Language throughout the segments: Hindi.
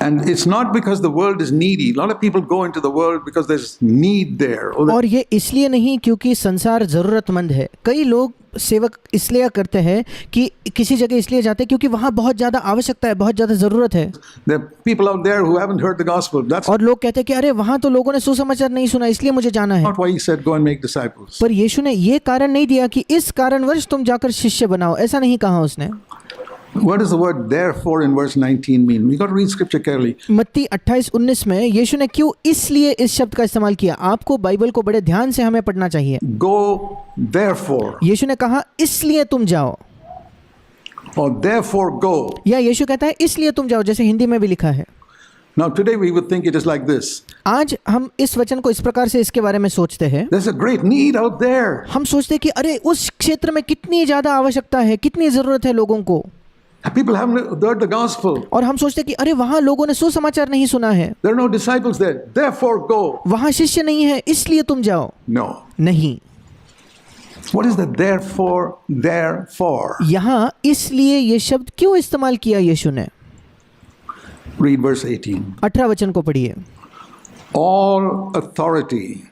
And it's not because the world is needy. A lot of people go into the world because there's need there. और ये इसलिए नहीं क्योंकि संसार ज़रूरतमंद है। कई लोग सेवक इसलिए करते हैं कि किसी जगह इसलिए जाते हैं क्योंकि वहाँ बहुत ज़्यादा आवश्यकता है, बहुत ज़्यादा ज़रूरत है। There are people out there who haven't heard the gospel. That's और लोग कहते हैं कि अरे वहाँ तो लोगों ने सुसमाचार नहीं सुना इसलिए मुझे जाना है। not why he said go and make disciples. पर यीशु ने ये कारण नहीं दिया कि इस कारणवश तुम जाकर शिष्य बनाओ, ऐसा नहीं कहा उसने। What does the word therefore in verse 19 mean? We got to read scripture carefully. मत्ती 28:19 में यीशु ने क्यों इसलिए इस शब्द का इस्तेमाल किया, आपको बाइबल को बड़े ध्यान से हमें पढ़ना चाहिए। Go therefore. यीशु ने कहा इसलिए तुम जाओ, Or therefore go. या यीशु कहता है इसलिए तुम जाओ, जैसे हिंदी में भी लिखा है। Now today we would think it is like this. आज हम इस वचन को इस प्रकार से इसके बारे में सोचते हैं। There's a great need out there. हम सोचते हैं कि अरे उस क्षेत्र में कितनी ज़्यादा आवश्यकता है, कितनी ज़रूरत है लोगों को। People haven't heard the gospel. और हम सोचते हैं कि अरे वहाँ लोगों ने सुसमाचार नहीं सुना है, There are no disciples there. Therefore go. वहाँ शिष्य नहीं है इसलिए तुम जाओ। No. नहीं, What is the therefore? यहाँ इसलिए ये शब्द क्यों इस्तेमाल किया यीशु ने? Read verse 18. 18 वचन को पढ़िए। All authority.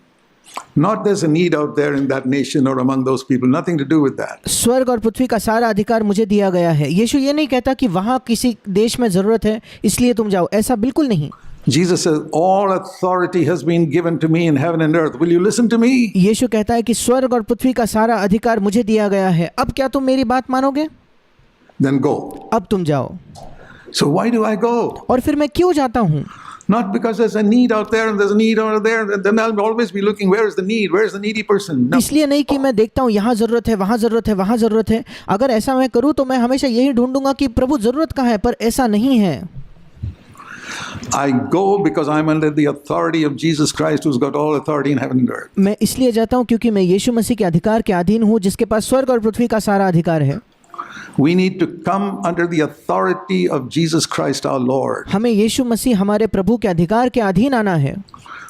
Not there's a need out there in that nation or among those people. Nothing to do with that. स्वर्ग और पृथ्वी का सारा अधिकार मुझे दिया गया है। यीशु ये नहीं कहता कि वहाँ किसी देश में ज़रूरत है इसलिए तुम जाओ, ऐसा बिल्कुल नहीं। Jesus says, all authority has been given to me in heaven and earth. Will you listen to me? यीशु कहता है कि स्वर्ग और पृथ्वी का सारा अधिकार मुझे दिया गया है, अब क्या तुम मेरी बात मानोगे? Then go. अब तुम जाओ। So why do I go? और फिर मैं क्यों जाता हूँ? Not because there's a need out there and there's a need out there. Then I'll always be looking, where is the need? Where is the needy person? No. इसलिए नहीं कि मैं देखता हूँ यहाँ ज़रूरत है, वहाँ ज़रूरत है, वहाँ ज़रूरत है। अगर ऐसा मैं करूँ तो मैं हमेशा यही ढूंढूंगा कि प्रभु ज़रूरत कहाँ है, पर ऐसा नहीं है। I go because I'm under the authority of Jesus Christ, who's got all authority in heaven and earth. मैं इसलिए जाता हूँ क्योंकि मैं यीशु मसीह के अधिकार के अधीन हूँ, जिसके पास स्वर्ग और पृथ्वी का सारा अधिकार है। We need to come under the authority of Jesus Christ our Lord, हमें यीशु मसीह हमारे प्रभु के अधिकार के अधीन आना है,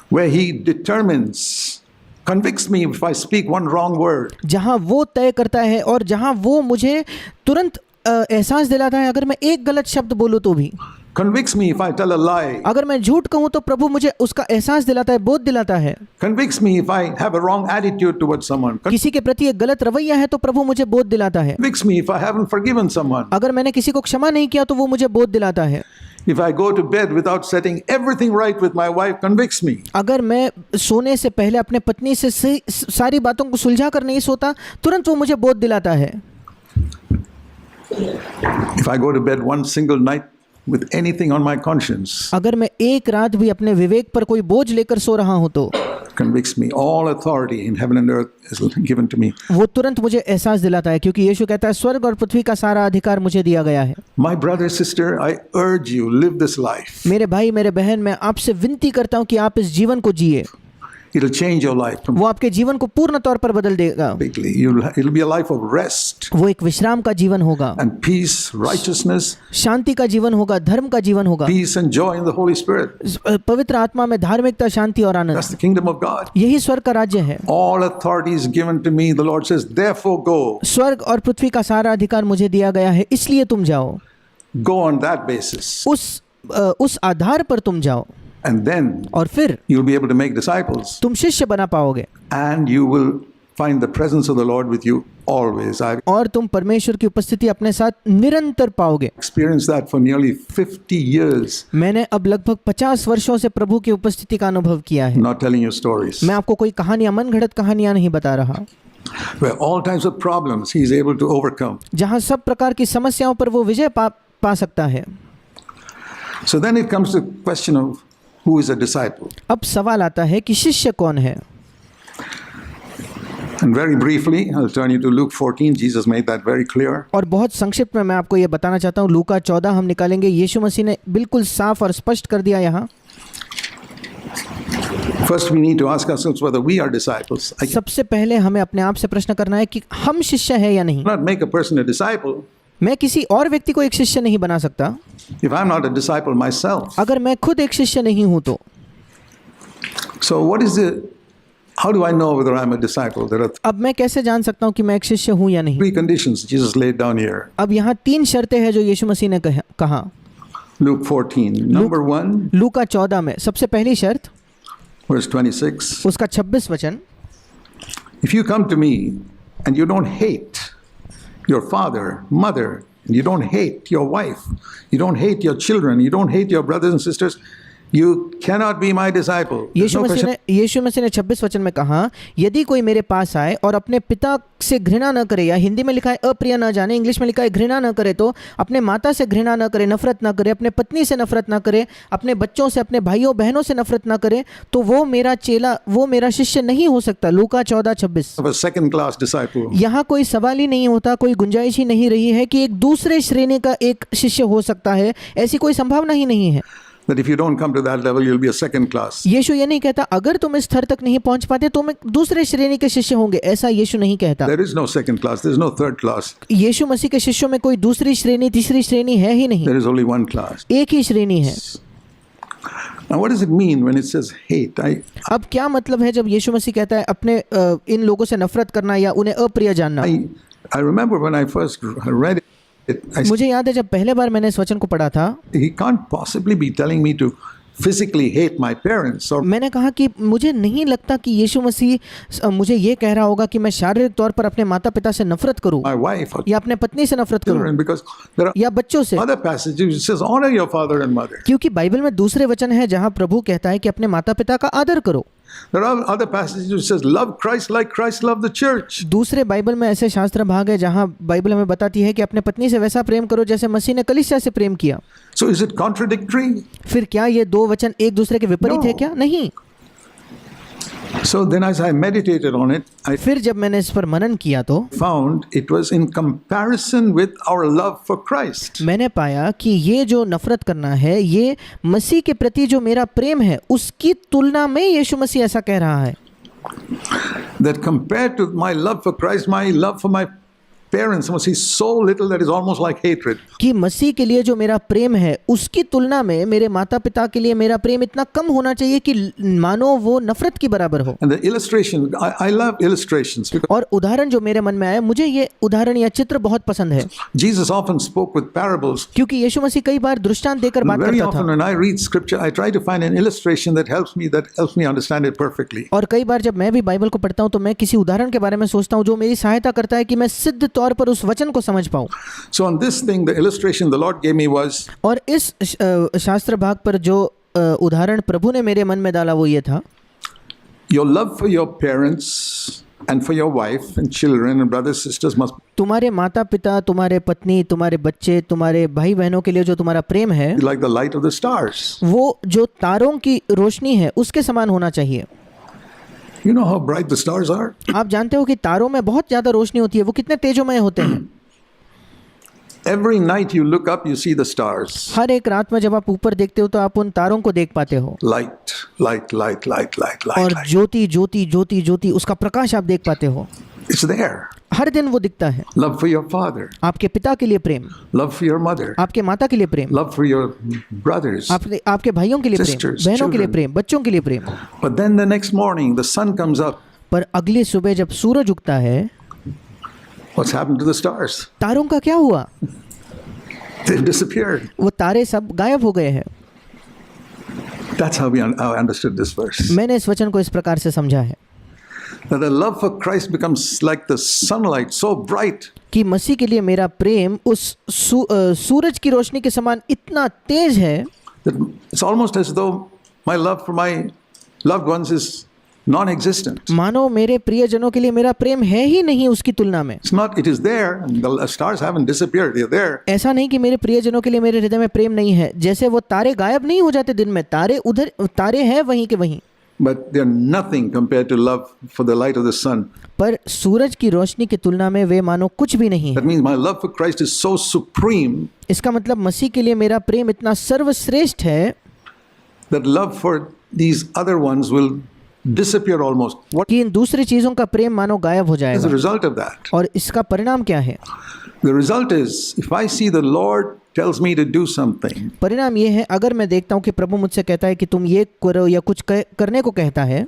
where He determines, convicts me if I speak one wrong word. जहाँ वो तय करता है और जहाँ वो मुझे तुरंत एहसास दिलाता है अगर मैं एक गलत शब्द बोलूँ तो भी। Convicts me if I tell a lie. अगर मैं झूठ कहूँ तो प्रभु मुझे उसका एहसास दिलाता है, बोध दिलाता है। Convicts me if I have a wrong attitude towards someone. किसी के प्रति एक गलत रवैया है तो प्रभु मुझे बोध दिलाता है। Convicts me if I haven't forgiven someone. अगर मैंने किसी को क्षमा नहीं किया तो वो मुझे बोध दिलाता है। If I go to bed without setting everything right with my wife, convicts me. अगर मैं सोने से पहले अपने पत्नी से सारी बातों को सुलझा कर नहीं सोता, तुरंत वो मुझे बोध दिलाता है। If I go to bed one single night with anything on my conscience, अगर मैं एक रात भी अपने विवेक पर कोई बोझ लेकर सो रहा हूँ तो convicts me. All authority in heaven and earth is given to me. वो तुरंत मुझे एहसास दिलाता है, क्योंकि यीशु कहता है स्वर्ग और पृथ्वी का सारा अधिकार मुझे दिया गया है। My brother, sister, I urge you, live this life. मेरे भाई मेरे बहन, मैं आपसे विनती करता हूँ कि आप इस जीवन को जिए। It'll change your life वो आपके जीवन को पूर्ण तौर पर बदल देगा। completely. It'll be a life of rest वो एक विश्राम का जीवन होगा, and peace, righteousness, शांति का जीवन होगा, धर्म का जीवन होगा, peace and joy in the Holy Spirit. पवित्र आत्मा में धार्मिकता, शांति और आनंद। That's the kingdom of God. यही स्वर्ग का राज्य है। All authority is given to me. The Lord says, therefore go. स्वर्ग और पृथ्वी का सारा अधिकार मुझे दिया गया है, इसलिए तुम जाओ। Go on that basis. उस आधार पर तुम जाओ, And then और फिर you'll be able to make disciples. तुम शिष्य बना पाओगे, And you will find the presence of the Lord with you always. I've और तुम परमेश्वर की उपस्थिति अपने साथ निरंतर पाओगे। experienced that for nearly 50 years. मैंने अब लगभग 50 वर्षों से प्रभु की उपस्थिति का अनुभव किया है। Not telling you stories. मैं आपको कोई कहानियां, मनगढ़ंत कहानियां नहीं बता रहा। Where all types of problems he is able to overcome. जहां सब प्रकार की समस्याओं पर वो विजय पा सकता है। So then it comes to the question of who is a disciple. अब सवाल आता है कि शिष्य कौन है। And very briefly, I'll turn you to Luke 14. Jesus made that very clear. और बहुत संक्षिप्त में मैं आपको ये बताना चाहता हूँ, लूका 14 हम निकालेंगे। यीशु मसीह ने बिल्कुल साफ और स्पष्ट कर दिया यहाँ। First, we need to ask ourselves whether we are disciples. I सबसे पहले हमें अपने आप से प्रश्न करना है कि हम शिष्य हैं या नहीं। cannot make a person a disciple मैं किसी और व्यक्ति को एक शिष्य नहीं बना सकता if I'm not a disciple myself. अगर मैं खुद एक शिष्य नहीं हूँ तो। So what is the, how do I know whether I'm a disciple? There are अब मैं कैसे जान सकता हूँ कि मैं एक शिष्य हूँ या नहीं। 3 conditions Jesus laid down here. अब यहाँ 3 शर्तें हैं जो यीशु मसीह ने कहा। Luke 14, number 1, लूका 14 में सबसे पहली शर्त verse 26. उसका 26 वचन, If you come to me and you don't hate your father, mother, and you don't hate your wife, you don't hate your children, you don't hate your brothers and sisters, you cannot be my disciple. There's Yeshu no मसीह ने 26 वचन में कहा, यदि कोई मेरे पास आए और अपने पिता से घृणा न करे, या हिंदी में लिखा है अप्रिय न जाने, इंग्लिश में लिखा है घृणा न करे, तो अपने माता से घृणा न करे, नफरत न करे, अपने पत्नी से नफरत न करे, अपने बच्चों से, अपने भाइयों बहनों से नफरत न करे, तो वो मेरा चेला, वो मेरा शिष्य नहीं हो सकता। लूका 14:26। of a second class disciple. यहाँ कोई सवाल ही नहीं होता, कोई गुंजाइश ही नहीं रही है कि एक दूसरे श्रेणी का एक शिष्य हो सकता है, ऐसी कोई संभावना ही नहीं है। That if you don't come to that level, you'll be a second class. यीशु ये नहीं कहता अगर तुम इस स्तर तक नहीं पहुंच पाते तो मैं दूसरे श्रेणी के शिष्य होंगे, ऐसा यीशु नहीं कहता। There is no second class, there is no third class. यीशु मसीह के शिष्यों में कोई दूसरी श्रेणी, तीसरी श्रेणी है ही नहीं, There is only one class. एक ही श्रेणी है। Now, what does it mean when it says hate? अब क्या मतलब है जब यीशु मसीह कहता है अपने इन लोगों से नफरत करना या उन्हें अप्रिय जानना? I remember when I first read it, मुझे याद है जब पहले बार मैंने इस वचन को पढ़ा था, he can't possibly be telling me to physically hate my parents or मैंने कहा कि मुझे नहीं लगता कि यीशु मसीह मुझे ये कह रहा होगा कि मैं शारीरिक तौर पर अपने माता पिता से नफरत करूं my wife or या अपने पत्नी से नफरत करूं children, because there are या बच्चों से, other passages which says honor your father and mother. क्योंकि बाइबल में दूसरे वचन है जहां प्रभु कहता है कि अपने माता पिता का आदर करो। There are other passages which says love Christ like Christ loved the church. दूसरे बाइबल में ऐसे शास्त्र भाग है जहां बाइबल हमें बताती है कि अपने पत्नी से वैसा प्रेम करो जैसे मसीह ने कलीसिया से प्रेम किया। So is it contradictory? फिर क्या ये दो वचन एक दूसरे के विपरीत है क्या? नहीं। So then as I meditated on it, I फिर जब मैंने इस पर मनन किया तो found it was in comparison with our love for Christ. मैंने पाया कि ये जो नफरत करना है ये मसीह के प्रति जो मेरा प्रेम है उसकी तुलना में यीशु मसीह ऐसा कह रहा है। That compared to my love for Christ, my love for my parents must be so little that is almost like hatred. कि मसीह के लिए जो मेरा प्रेम है उसकी तुलना में मेरे माता पिता के लिए मेरा प्रेम इतना कम होना चाहिए कि मानो वो नफरत की बराबर हो। And the illustration, I love illustrations because और उदाहरण जो मेरे मन में आया, मुझे ये उदाहरण या चित्र बहुत पसंद है, Jesus often spoke with parables. क्योंकि यीशु मसीह कई बार दृष्टांत देकर बात Very करता often था। when I read scripture, I try to find an illustration that helps me understand it perfectly. और कई बार जब मैं भी बाइबल को पढ़ता हूँ तो मैं किसी उदाहरण के बारे में सोचता हूँ जो मेरी सहायता करता है कि मैं सिद्ध तौर पर उस वचन को समझ पाऊँ। So on this thing, the illustration the Lord gave me was और इस शास्त्र भाग पर जो उदाहरण प्रभु ने मेरे मन में डाला वो ये था, your love for your parents and for your wife and children and brothers sisters must तुम्हारे माता पिता, तुम्हारे पत्नी, तुम्हारे बच्चे, तुम्हारे भाई बहनों के लिए जो तुम्हारा प्रेम है be like the light of the stars. वो जो तारों की रोशनी है उसके समान होना चाहिए। You know how bright the stars are? आप जानते हो कि तारों में बहुत ज़्यादा रोशनी होती है, वो कितने तेजोमय होते हैं। Every night you look up, you see the stars. हर एक रात में जब आप ऊपर देखते हो तो आप उन तारों को देख पाते हो, Light, light, light, light, light, light, और light. ज्योति ज्योति ज्योति ज्योति उसका प्रकाश आप देख पाते हो। It's there. हर दिन वो दिखता है। Love for your father, आपके पिता के लिए प्रेम, love for your mother, आपके माता के लिए प्रेम, love for your brothers. आपके भाइयों के लिए प्रेम, Sisters, बहनों के लिए children. प्रेम, बच्चों के लिए प्रेम। But then the next morning, the sun comes up. पर अगली सुबह जब सूरज उगता है, What's happened to the stars? तारों का क्या हुआ? They've disappeared. वो तारे सब गायब हो गए हैं। That's how I understood this verse. मैंने इस वचन को इस प्रकार से समझा है That the love for Christ becomes like the sunlight, so bright. कि मसीह के लिए मेरा प्रेम उस सूरज की रोशनी के समान इतना तेज है That it's almost as though my love for my loved ones is non-existent. मानो मेरे प्रियजनों के लिए मेरा प्रेम है ही नहीं उसकी तुलना में। It's not, it is there. The stars haven't disappeared, they're there. ऐसा नहीं कि मेरे प्रियजनों के लिए मेरे हृदय में प्रेम नहीं है, जैसे वो तारे गायब नहीं हो जाते दिन में, तारे हैं वहीं के वहीं, But they're nothing compared to love for the light of the sun. पर सूरज की रोशनी की तुलना में वे मानो कुछ भी नहीं है। That means my love for Christ is so supreme इसका मतलब मसीह के लिए मेरा प्रेम इतना सर्वश्रेष्ठ है that love for these other ones will disappear almost. What कि इन दूसरी चीजों का प्रेम मानो गायब हो is the जाएगा। result of that? और इसका परिणाम क्या है? The result is, if I see the Lord tells me to do something, परिणाम ये है, अगर मैं देखता हूँ कि प्रभु मुझसे कहता है कि तुम ये करो या कुछ करने को कहता है,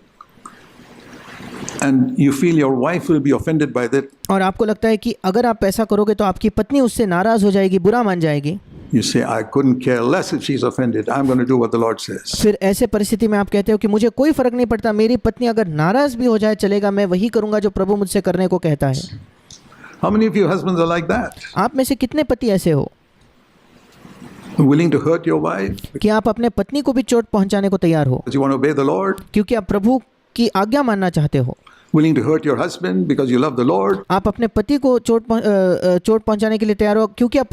and you feel your wife will be offended by that, और आपको लगता है कि अगर आप ऐसा करोगे तो आपकी पत्नी उससे नाराज हो जाएगी, बुरा मान जाएगी, You say, I couldn't care less if she's offended. I'm going to do what the Lord says. फिर ऐसे परिस्थिति में आप कहते हो कि मुझे कोई फर्क नहीं पड़ता, मेरी पत्नी अगर नाराज भी हो जाए चलेगा, मैं वही करूंगा जो प्रभु मुझसे करने को कहता है। How many of you husbands are like that? आप में से कितने पति ऐसे हो Willing to hurt your wife कि आप अपने पत्नी को भी चोट पहुंचाने को तैयार हो because you want to obey the Lord? क्योंकि आप प्रभु की आज्ञा मानना चाहते हो? Willing to hurt your husband because you love the Lord? आप अपने पति को चोट पहुंचाने के लिए तैयार हो क्योंकि आप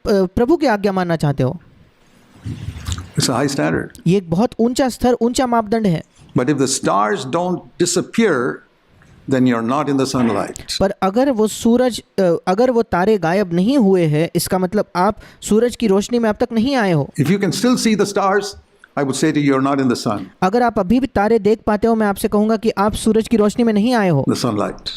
प्रभु की आज्ञा मानना चाहते हो? It's a high standard. ये एक बहुत ऊंचा स्तर, ऊंचा मापदंड है। But if the stars don't disappear, then you're not in the sunlight. पर अगर वो तारे गायब नहीं हुए हैं, इसका मतलब आप सूरज की रोशनी में अब तक नहीं आए हो। If you can still see the stars, I would say to you, you're not in the sun, अगर आप अभी भी तारे देख पाते हो, मैं आपसे कहूंगा कि आप सूरज की रोशनी में नहीं आए हो। the sunlight.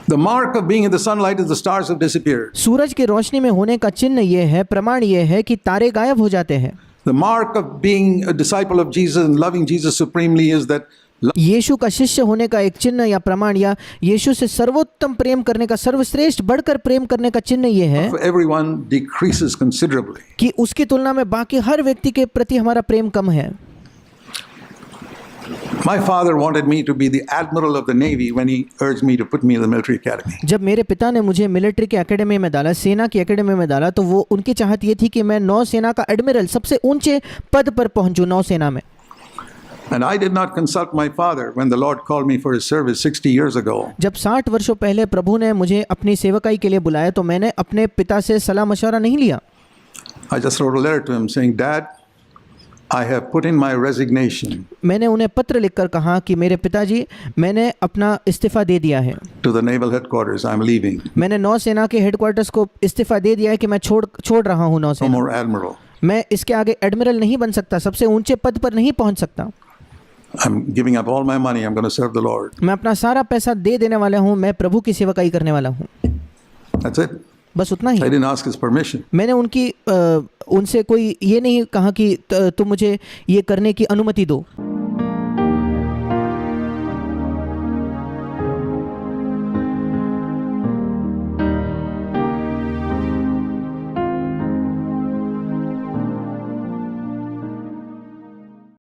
The mark of being in the sunlight is the stars have disappeared. सूरज की रोशनी में होने का चिन्ह ये है, प्रमाण ये है कि तारे गायब हो जाते हैं। The mark of being a disciple of Jesus and loving Jesus supremely is that यीशु का शिष्य होने का एक चिन्ह या प्रमाण, या यीशु से सर्वोत्तम प्रेम करने का, सर्वश्रेष्ठ बढ़कर प्रेम करने का चिन्ह ये है for everyone decreases considerably. कि उसकी तुलना में बाकी हर व्यक्ति के प्रति हमारा प्रेम कम है। My father wanted me to be the admiral of the Navy when he urged me to put me in the military academy. जब मेरे पिता ने मुझे मिलिट्री की एकेडमी में डाला, सेना की एकेडमी में डाला, तो वो उनकी चाहत ये थी कि मैं नौसेना का एडमिरल, सबसे ऊंचे पद पर पहुंचूं नौसेना में। And I did not consult my father when the Lord called me for his service 60 years ago. जब 60 वर्षों पहले प्रभु ने मुझे अपनी सेवकाई के लिए बुलाया, तो मैंने अपने पिता से सलाह मशवरा नहीं लिया। I just wrote a letter to him saying, Dad, I have put in my resignation मैंने उन्हें पत्र लिखकर कहा कि मेरे पिताजी, मैंने अपना इस्तीफा दे दिया है। to the naval headquarters. I'm leaving. मैंने नौसेना के हेडक्वार्टर्स को इस्तीफा दे दिया है कि मैं छोड़ रहा हूँ No नौसेना। more admiral. मैं इसके आगे एडमिरल नहीं बन सकता, सबसे ऊंचे पद पर नहीं पहुंच सकता। I'm giving up all my money. I'm going to serve the Lord. मैं अपना सारा पैसा दे देने वाला हूँ, मैं प्रभु की सेवकाई करने वाला हूँ। That's it. बस उतना ही। I didn't ask his permission. मैंने उनसे कोई ये नहीं कहा कि तुम मुझे ये करने की अनुमति दो।